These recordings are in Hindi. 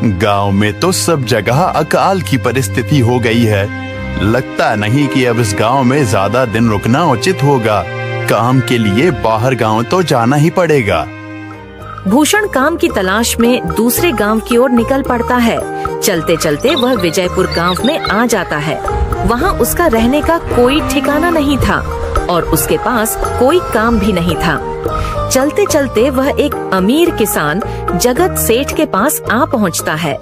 गांव में तो सब जगह अकाल की परिस्थिति हो गई है। लगता नहीं कि अब इस गांव में ज्यादा दिन रुकना उचित होगा। काम के लिए बाहर गांव तो जाना ही पड़ेगा। भूषण काम की तलाश में दूसरे गांव की ओर निकल पड़ता है। चलते चलते वह विजयपुर गांव में आ जाता है। वहां उसका रहने का कोई ठिकाना नहीं था और उसके पास कोई काम भी नहीं था। चलते चलते वह एक अमीर किसान जगत सेठ के पास आ पहुंचता है।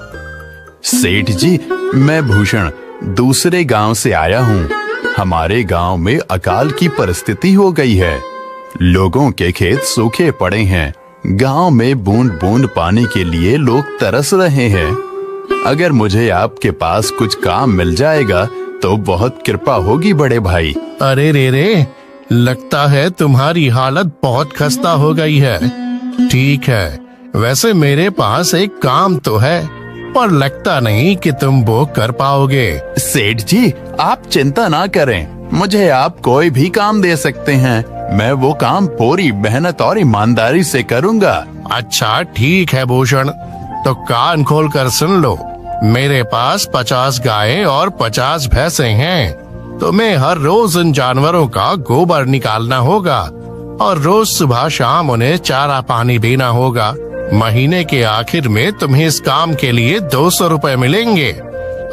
सेठ जी, मैं भूषण दूसरे गांव से आया हूँ। हमारे गांव में अकाल की परिस्थिति हो गई है। लोगों के खेत सूखे पड़े हैं। गांव में बूंद बूंद पानी के लिए लोग तरस रहे हैं। अगर मुझे आपके पास कुछ काम मिल जाएगा तो बहुत कृपा होगी बड़े भाई। अरे रे, लगता है तुम्हारी हालत बहुत खस्ता हो गई है। ठीक है, वैसे मेरे पास एक काम तो है, पर लगता नहीं कि तुम वो कर पाओगे। सेठ जी, आप चिंता ना करें। मुझे आप कोई भी काम दे सकते हैं। मैं वो काम पूरी मेहनत और ईमानदारी से करूँगा। अच्छा ठीक है भूषण, तो कान खोल कर सुन लो। मेरे पास 50 गायें और 50 भैंसे हैं। तुम्हें हर रोज इन जानवरों का गोबर निकालना होगा और रोज सुबह शाम उन्हें चारा पानी देना होगा। महीने के आखिर में तुम्हें इस काम के लिए 200 रुपए मिलेंगे।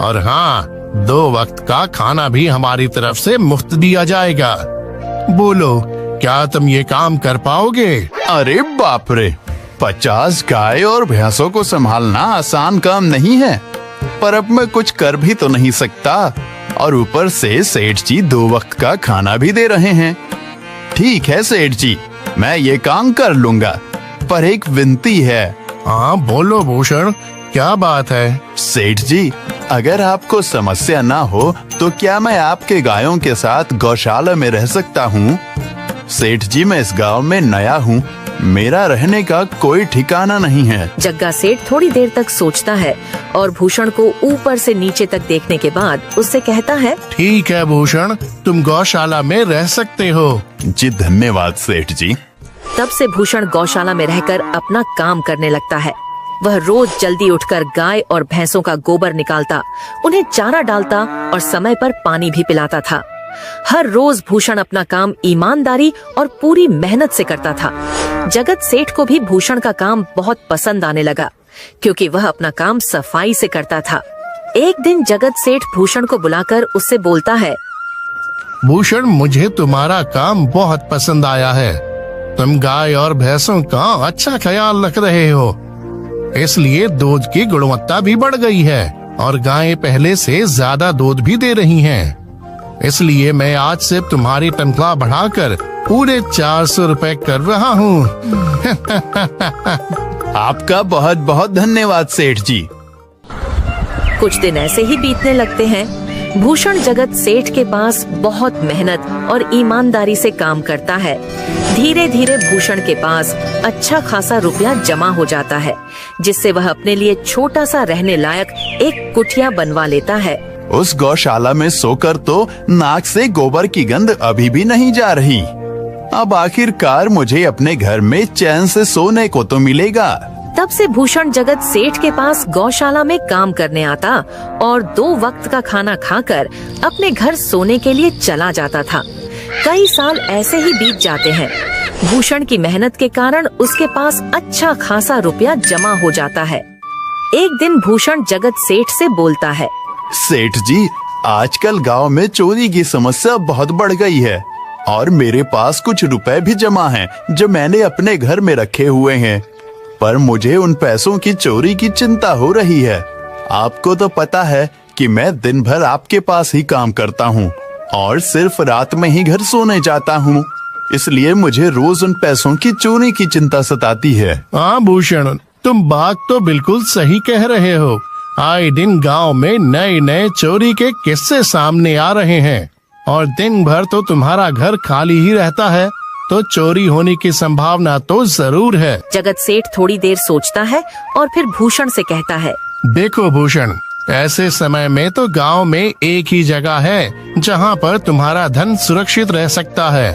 और हाँ, 2 वक्त का खाना भी हमारी तरफ से मुफ्त दिया जाएगा। बोलो, क्या तुम ये काम कर पाओगे? अरे बाप रे, 50 गाय और भैंसों को संभालना आसान काम नहीं है। पर अब मैं कुछ कर भी तो नहीं सकता, और ऊपर से सेठ जी 2 वक्त का खाना भी दे रहे हैं। ठीक है सेठ जी, मैं ये काम कर लूंगा, पर एक विनती है। हाँ बोलो भूषण, क्या बात है? सेठ जी, अगर आपको समस्या ना हो तो क्या मैं आपके गायों के साथ गौशाला में रह सकता हूँ? सेठ जी, मैं इस गांव में नया हूँ। मेरा रहने का कोई ठिकाना नहीं है। जग्गा सेठ थोड़ी देर तक सोचता है और भूषण को ऊपर से नीचे तक देखने के बाद उससे कहता है, ठीक है भूषण, तुम गौशाला में रह सकते हो। जी धन्यवाद सेठ जी। तब से भूषण गौशाला में रहकर अपना काम करने लगता है। वह रोज जल्दी उठकर गाय और भैंसों का गोबर निकालता, उन्हें चारा डालता और समय पर पानी भी पिलाता था। हर रोज भूषण अपना काम ईमानदारी और पूरी मेहनत से करता था। जगत सेठ को भी भूषण का काम बहुत पसंद आने लगा, क्योंकि वह अपना काम सफाई से करता था। एक दिन जगत सेठ भूषण को बुलाकर उससे बोलता है, भूषण, मुझे तुम्हारा काम बहुत पसंद आया है। तुम गाय और भैंसों का अच्छा ख्याल रख रहे हो, इसलिए दूध की गुणवत्ता भी बढ़ गई है और गायें पहले से ज्यादा दूध भी दे रही हैं। इसलिए मैं आज से तुम्हारी तनख्वाह बढ़ाकर पूरे 400 रुपए कर रहा हूँ। आपका बहुत बहुत धन्यवाद सेठ जी। कुछ दिन ऐसे ही बीतने लगते हैं। भूषण जगत सेठ के पास बहुत मेहनत और ईमानदारी से काम करता है। धीरे धीरे भूषण के पास अच्छा खासा रुपया जमा हो जाता है, जिससे वह अपने लिए छोटा सा रहने लायक एक कुटिया बनवा लेता है। उस गौशाला में सोकर तो नाक से गोबर की गंध अभी भी नहीं जा रही। अब आखिरकार मुझे अपने घर में चैन से सोने को तो मिलेगा। तब से भूषण जगत सेठ के पास गौशाला में काम करने आता और 2 वक्त का खाना खाकर अपने घर सोने के लिए चला जाता था। कई साल ऐसे ही बीत जाते हैं। भूषण की मेहनत के कारण उसके पास अच्छा खासा रुपया जमा हो जाता है। एक दिन भूषण जगत सेठ से बोलता है, सेठ जी, आजकल गांव में चोरी की समस्या बहुत बढ़ गई है और मेरे पास कुछ रुपए भी जमा हैं जो मैंने अपने घर में रखे हुए हैं, पर मुझे उन पैसों की चोरी की चिंता हो रही है। आपको तो पता है कि मैं दिन भर आपके पास ही काम करता हूँ और सिर्फ रात में ही घर सोने जाता हूँ, इसलिए मुझे रोज उन पैसों की चोरी की चिंता सताती है। हाँ भूषण, तुम बात तो बिल्कुल सही कह रहे हो। आए दिन गांव में नए नए चोरी के किस्से सामने आ रहे हैं और दिन भर तो तुम्हारा घर खाली ही रहता है, तो चोरी होने की संभावना तो जरूर है। जगत सेठ थोड़ी देर सोचता है और फिर भूषण से कहता है, देखो भूषण, ऐसे समय में तो गांव में एक ही जगह है जहां पर तुम्हारा धन सुरक्षित रह सकता है,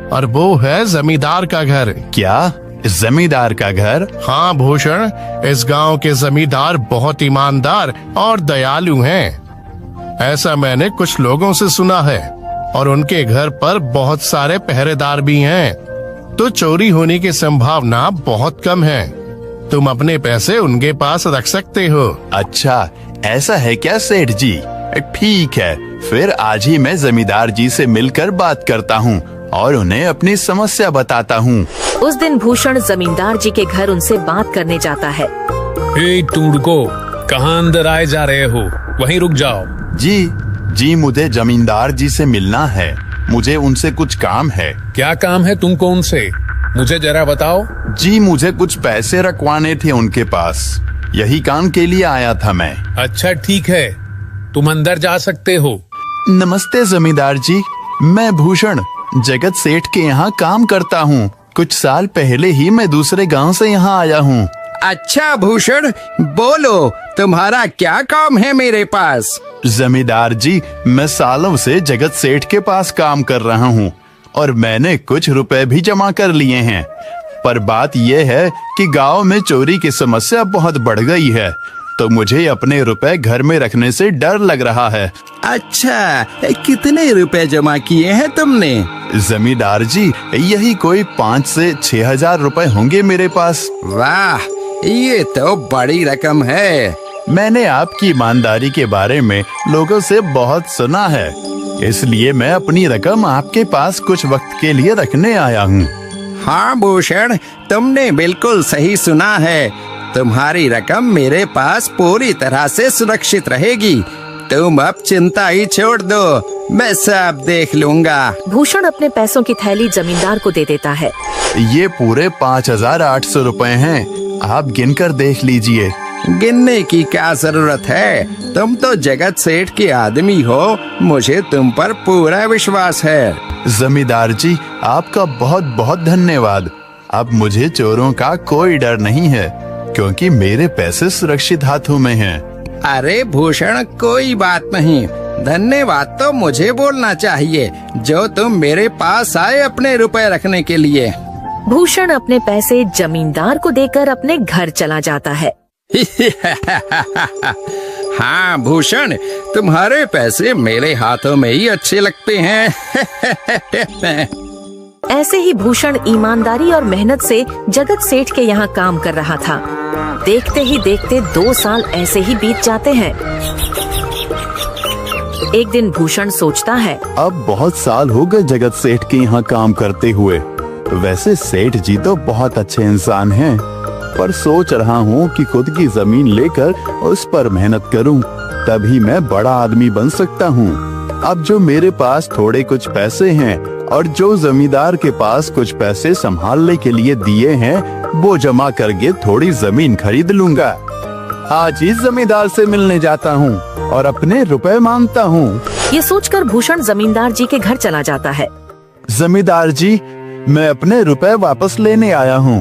और वो है जमींदार का घर। क्या जमींदार का घर? हाँ भूषण, इस गांव के जमींदार बहुत ईमानदार और दयालु हैं। ऐसा मैंने कुछ लोगों से सुना है और उनके घर पर बहुत सारे पहरेदार भी हैं, तो चोरी होने की संभावना बहुत कम है। तुम अपने पैसे उनके पास रख सकते हो। अच्छा, ऐसा है क्या सेठ जी? ठीक है, फिर आज ही मैं जमींदार जी से मिलकर बात करता हूँ और उन्हें अपनी समस्या बताता हूँ। उस दिन भूषण जमींदार जी के घर उनसे बात करने जाता है। हे टूडको, कहाँ अंदर आए जा रहे हो? वहीं रुक जाओ। जी, मुझे जमींदार जी से मिलना है। मुझे उनसे कुछ काम है। क्या काम है तुमको उनसे? मुझे जरा बताओ। जी, मुझे कुछ पैसे रखवाने थे उनके पास, यही काम के लिए आया था मैं। अच्छा ठीक है, तुम अंदर जा सकते हो। नमस्ते जमींदार जी, मैं भूषण जगत सेठ के यहाँ काम करता हूँ। कुछ साल पहले ही मैं दूसरे गांव से यहाँ आया हूँ। अच्छा भूषण, बोलो तुम्हारा क्या काम है मेरे पास? जमींदार जी, मैं सालों से जगत सेठ के पास काम कर रहा हूँ और मैंने कुछ रुपए भी जमा कर लिए हैं। पर बात यह है कि गांव में चोरी की समस्या बहुत बढ़ गई है, तो मुझे अपने रुपए घर में रखने से डर लग रहा है। अच्छा, कितने रुपए जमा किए हैं तुमने? जमींदार जी, यही कोई 5 से 6 हजार रुपए होंगे मेरे पास। वाह, ये तो बड़ी रकम है। मैंने आपकी ईमानदारी के बारे में लोगों से बहुत सुना है, इसलिए मैं अपनी रकम आपके पास कुछ वक्त के लिए रखने आया हूँ। हाँ भूषण, तुमने बिल्कुल सही सुना है। तुम्हारी रकम मेरे पास पूरी तरह से सुरक्षित रहेगी। तुम अब चिंता ही छोड़ दो, मैं सब देख लूंगा। भूषण अपने पैसों की थैली जमींदार को दे देता है। ये पूरे 5,800 रुपए हैं, आप गिनकर देख लीजिए। गिनने की क्या जरूरत है? तुम तो जगत सेठ के आदमी हो, मुझे तुम पर पूरा विश्वास है। जमींदार जी, आपका बहुत बहुत धन्यवाद। अब मुझे चोरों का कोई डर नहीं है, क्योंकि मेरे पैसे सुरक्षित हाथों में हैं। अरे भूषण, कोई बात नहीं, धन्यवाद तो मुझे बोलना चाहिए, जो तुम मेरे पास आए अपने रुपए रखने के लिए। भूषण अपने पैसे जमींदार को देकर अपने घर चला जाता है। हाँ भूषण, तुम्हारे पैसे मेरे हाथों में ही अच्छे लगते हैं। ऐसे ही भूषण ईमानदारी और मेहनत से जगत सेठ के यहाँ काम कर रहा था। देखते ही देखते 2 साल ऐसे ही बीत जाते हैं। एक दिन भूषण सोचता है, अब बहुत साल हो गए जगत सेठ के यहाँ काम करते हुए। वैसे सेठ जी तो बहुत अच्छे इंसान हैं, पर सोच रहा हूँ कि खुद की जमीन लेकर उस पर मेहनत करूँ, तभी मैं बड़ा आदमी बन सकता हूँ। अब जो मेरे पास थोड़े कुछ पैसे हैं और जो जमींदार के पास कुछ पैसे संभालने के लिए दिए हैं, वो जमा करके थोड़ी जमीन खरीद लूंगा। आज ही जमींदार से मिलने जाता हूँ और अपने रुपए मांगता हूँ। ये सोचकर भूषण जमींदार जी के घर चला जाता है। जमींदार जी, मैं अपने रुपए वापस लेने आया हूँ।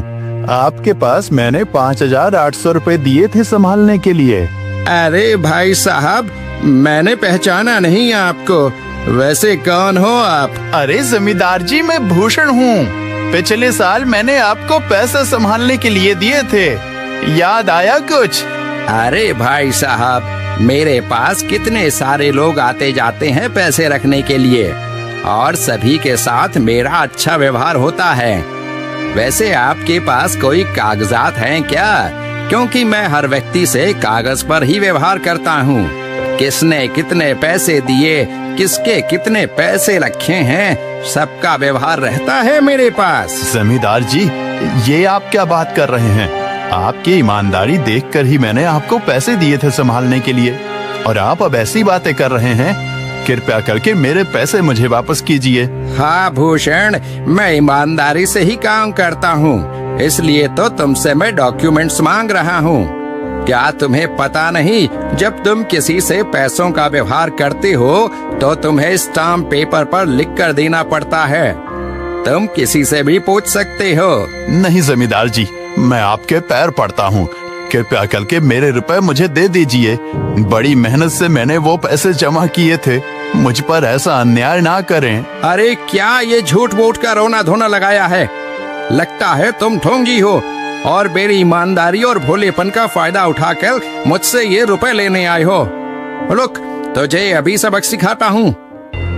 आपके पास मैंने 5,800 रुपए दिए थे संभालने के लिए। अरे भाई साहब, मैंने पहचाना नहीं आपको, वैसे कौन हो आप? अरे जमींदार जी, मैं भूषण हूँ। पिछले साल मैंने आपको पैसे संभालने के लिए दिए थे, याद आया कुछ? अरे भाई साहब, मेरे पास कितने सारे लोग आते जाते हैं पैसे रखने के लिए, और सभी के साथ मेरा अच्छा व्यवहार होता है। वैसे आपके पास कोई कागजात हैं क्या? क्योंकि मैं हर व्यक्ति से कागज पर ही व्यवहार करता हूँ। किसने कितने पैसे दिए, किसके कितने पैसे रखे हैं, सबका व्यवहार रहता है मेरे पास। जमींदार जी, ये आप क्या बात कर रहे हैं? आपकी ईमानदारी देखकर ही मैंने आपको पैसे दिए थे संभालने के लिए, और आप अब ऐसी बातें कर रहे हैं। कृपया करके मेरे पैसे मुझे वापस कीजिए। हाँ भूषण, मैं ईमानदारी से ही काम करता हूँ, इसलिए तो तुमसे मैं डॉक्यूमेंट्स मांग रहा हूँ। क्या तुम्हें पता नहीं, जब तुम किसी से पैसों का व्यवहार करते हो तो तुम्हें स्टाम्प पेपर पर लिख कर देना पड़ता है। तुम किसी से भी पूछ सकते हो। नहीं जमींदार जी, मैं आपके पैर पड़ता हूँ, कृपया करके मेरे रुपए मुझे दे दीजिए। बड़ी मेहनत से मैंने वो पैसे जमा किए थे, मुझ पर ऐसा अन्याय ना करें। अरे क्या ये झूठ मूठ का रोना धोना लगाया है? लगता है तुम ढोंगी हो और मेरी ईमानदारी और भोलेपन का फायदा उठाकर मुझसे ये रुपए लेने आए हो। रुक, तुझे अभी सबक सिखाता हूँ।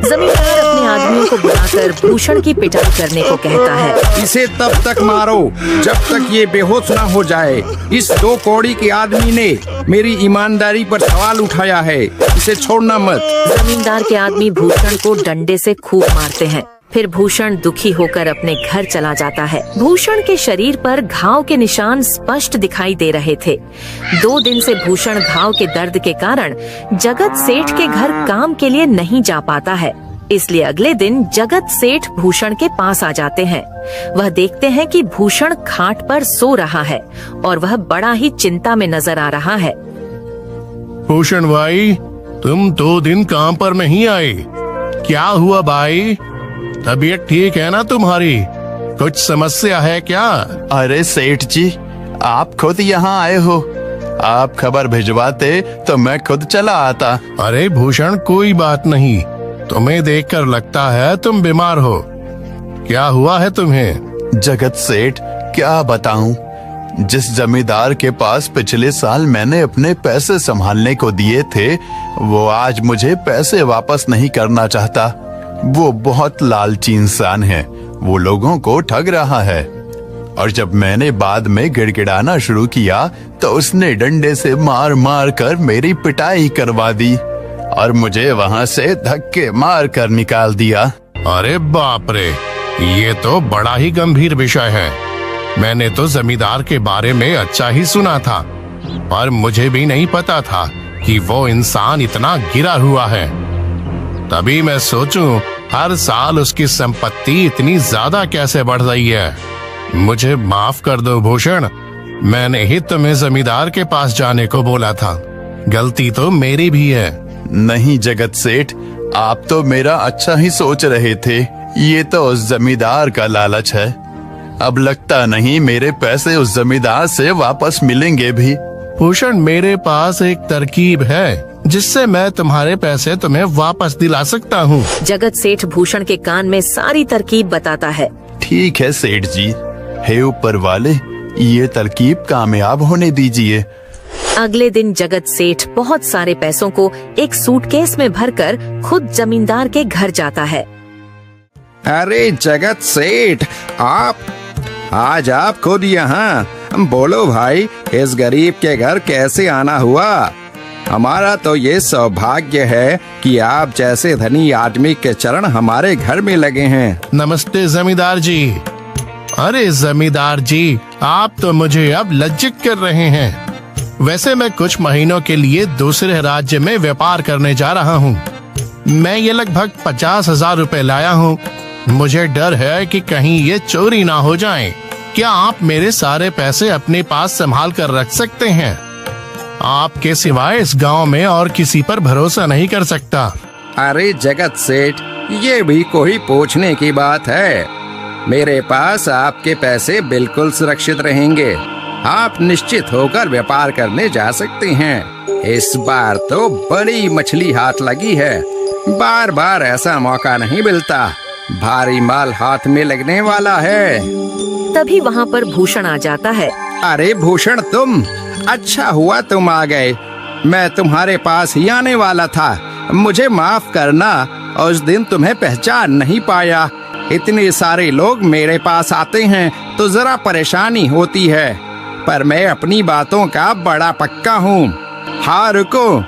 जमींदार अपने आदमियों को बुलाकर भूषण की पिटाई करने को कहता है। इसे तब तक मारो जब तक ये बेहोश ना हो जाए। इस 2 कौड़ी के आदमी ने मेरी ईमानदारी पर सवाल उठाया है, इसे छोड़ना मत। जमींदार के आदमी भूषण को डंडे से खूब मारते हैं। फिर भूषण दुखी होकर अपने घर चला जाता है। भूषण के शरीर पर घाव के निशान स्पष्ट दिखाई दे रहे थे। 2 दिन से भूषण घाव के दर्द के कारण जगत सेठ के घर काम के लिए नहीं जा पाता है। इसलिए अगले दिन जगत सेठ भूषण के पास आ जाते हैं। वह देखते हैं कि भूषण खाट पर सो रहा है और वह बड़ा ही चिंता में नजर आ रहा है। भूषण भाई, तुम 2 दिन काम पर नहीं आए, क्या हुआ भाई? तबीयत ठीक है ना तुम्हारी? कुछ समस्या है क्या? अरे सेठ जी, आप खुद यहाँ आए हो। आप खबर भिजवाते तो मैं खुद चला आता। अरे भूषण, कोई बात नहीं, तुम्हें देखकर लगता है तुम बीमार हो। क्या हुआ है तुम्हें? जगत सेठ, क्या बताऊं, जिस जमींदार के पास पिछले साल मैंने अपने पैसे संभालने को दिए थे, वो आज मुझे पैसे वापस नहीं करना चाहता। वो बहुत लालची इंसान है, वो लोगों को ठग रहा है। और जब मैंने बाद में गिड़गिड़ाना शुरू किया तो उसने डंडे से मार मार कर मेरी पिटाई करवा दी और मुझे वहां से धक्के मार कर निकाल दिया। अरे बाप रे, ये तो बड़ा ही गंभीर विषय है। मैंने तो जमींदार के बारे में अच्छा ही सुना था, पर मुझे भी नहीं पता था कि वो इंसान इतना गिरा हुआ है। तभी मैं सोचूं, हर साल उसकी संपत्ति इतनी ज्यादा कैसे बढ़ रही है। मुझे माफ कर दो भूषण, मैंने ही तुम्हें जमींदार के पास जाने को बोला था। गलती तो मेरी भी है। नहीं जगत सेठ, आप तो मेरा अच्छा ही सोच रहे थे। ये तो उस जमींदार का लालच है। अब लगता नहीं मेरे पैसे उस जमींदार से वापस मिलेंगे भी। भूषण, मेरे पास एक तरकीब है जिससे मैं तुम्हारे पैसे तुम्हें वापस दिला सकता हूँ। जगत सेठ भूषण के कान में सारी तरकीब बताता है। ठीक है सेठ जी, हे ऊपर वाले, ये तरकीब कामयाब होने दीजिए। अगले दिन जगत सेठ बहुत सारे पैसों को एक सूटकेस में भरकर खुद जमींदार के घर जाता है। अरे जगत सेठ, आज आप खुद यहाँ? बोलो भाई, इस गरीब के घर कैसे आना हुआ? हमारा तो ये सौभाग्य है कि आप जैसे धनी आदमी के चरण हमारे घर में लगे हैं। नमस्ते जमींदार जी। अरे जमींदार जी, आप तो मुझे अब लज्जित कर रहे हैं। वैसे मैं कुछ महीनों के लिए दूसरे राज्य में व्यापार करने जा रहा हूँ। मैं ये लगभग 50,000 रुपए लाया हूँ। मुझे डर है कि कहीं ये चोरी ना हो जाए। क्या आप मेरे सारे पैसे अपने पास संभाल कर रख सकते हैं? आपके सिवाय इस गांव में और किसी पर भरोसा नहीं कर सकता। अरे जगत सेठ, ये भी कोई पूछने की बात है? मेरे पास आपके पैसे बिल्कुल सुरक्षित रहेंगे। आप निश्चित होकर व्यापार करने जा सकते हैं। इस बार तो बड़ी मछली हाथ लगी है। बार बार ऐसा मौका नहीं मिलता। भारी माल हाथ में लगने वाला है। तभी वहाँ पर भूषण आ जाता है। अरे भूषण, तुम? अच्छा हुआ तुम आ गए। मैं तुम्हारे पास ही आने वाला था। मुझे माफ करना, उस दिन तुम्हें पहचान नहीं पाया। इतने सारे लोग मेरे पास आते हैं तो जरा परेशानी होती है, पर मैं अपनी बातों का बड़ा पक्का हूँ। हाँ रुको,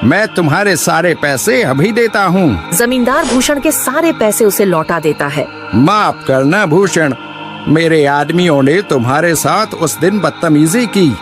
मैं तुम्हारे सारे पैसे अभी देता हूँ। जमींदार भूषण के सारे पैसे उसे लौटा देता है। माफ करना भूषण, मेरे आदमियों ने तुम्हारे साथ उस दिन बदतमीजी की।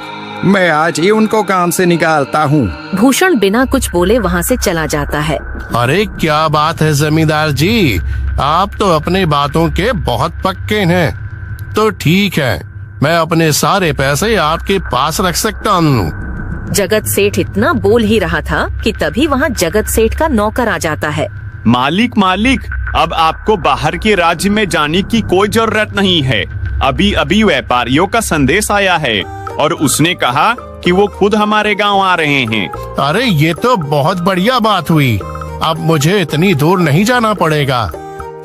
मैं आज ही उनको काम से निकालता हूँ। भूषण बिना कुछ बोले वहाँ से चला जाता है। अरे क्या बात है जमींदार जी, आप तो अपने बातों के बहुत पक्के हैं। तो ठीक है, मैं अपने सारे पैसे आपके पास रख सकता हूँ। जगत सेठ इतना बोल ही रहा था कि तभी वहाँ जगत सेठ का नौकर आ जाता है। मालिक, अब आपको बाहर के राज्य में जाने की कोई जरूरत नहीं है। अभी अभी व्यापारियों का संदेश आया है और उसने कहा कि वो खुद हमारे गांव आ रहे हैं। अरे ये तो बहुत बढ़िया बात हुई। अब मुझे इतनी दूर नहीं जाना पड़ेगा।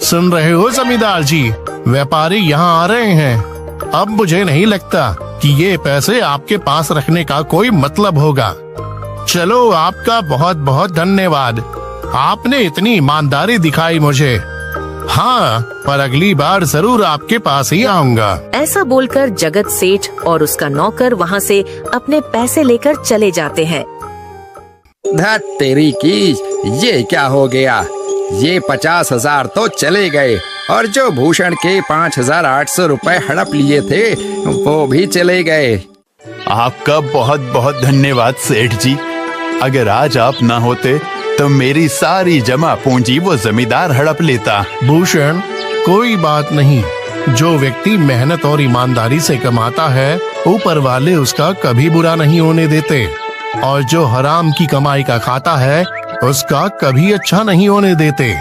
सुन रहे हो जमींदार जी, व्यापारी यहाँ आ रहे हैं। अब मुझे नहीं लगता कि ये पैसे आपके पास रखने का कोई मतलब होगा। चलो, आपका बहुत बहुत धन्यवाद। आपने इतनी ईमानदारी दिखाई मुझे। हाँ, पर अगली बार जरूर आपके पास ही आऊंगा। ऐसा बोलकर जगत सेठ और उसका नौकर वहाँ से अपने पैसे लेकर चले जाते हैं। धत तेरी की, ये क्या हो गया? ये 50,000 तो चले गए और जो भूषण के 5,800 रुपए हड़प लिए थे वो भी चले गए। आपका बहुत बहुत धन्यवाद सेठ जी। अगर आज आप ना होते तो मेरी सारी जमा पूंजी वो जमींदार हड़प लेता। भूषण, कोई बात नहीं। जो व्यक्ति मेहनत और ईमानदारी से कमाता है, ऊपर वाले उसका कभी बुरा नहीं होने देते, और जो हराम की कमाई का खाता है उसका कभी अच्छा नहीं होने देते।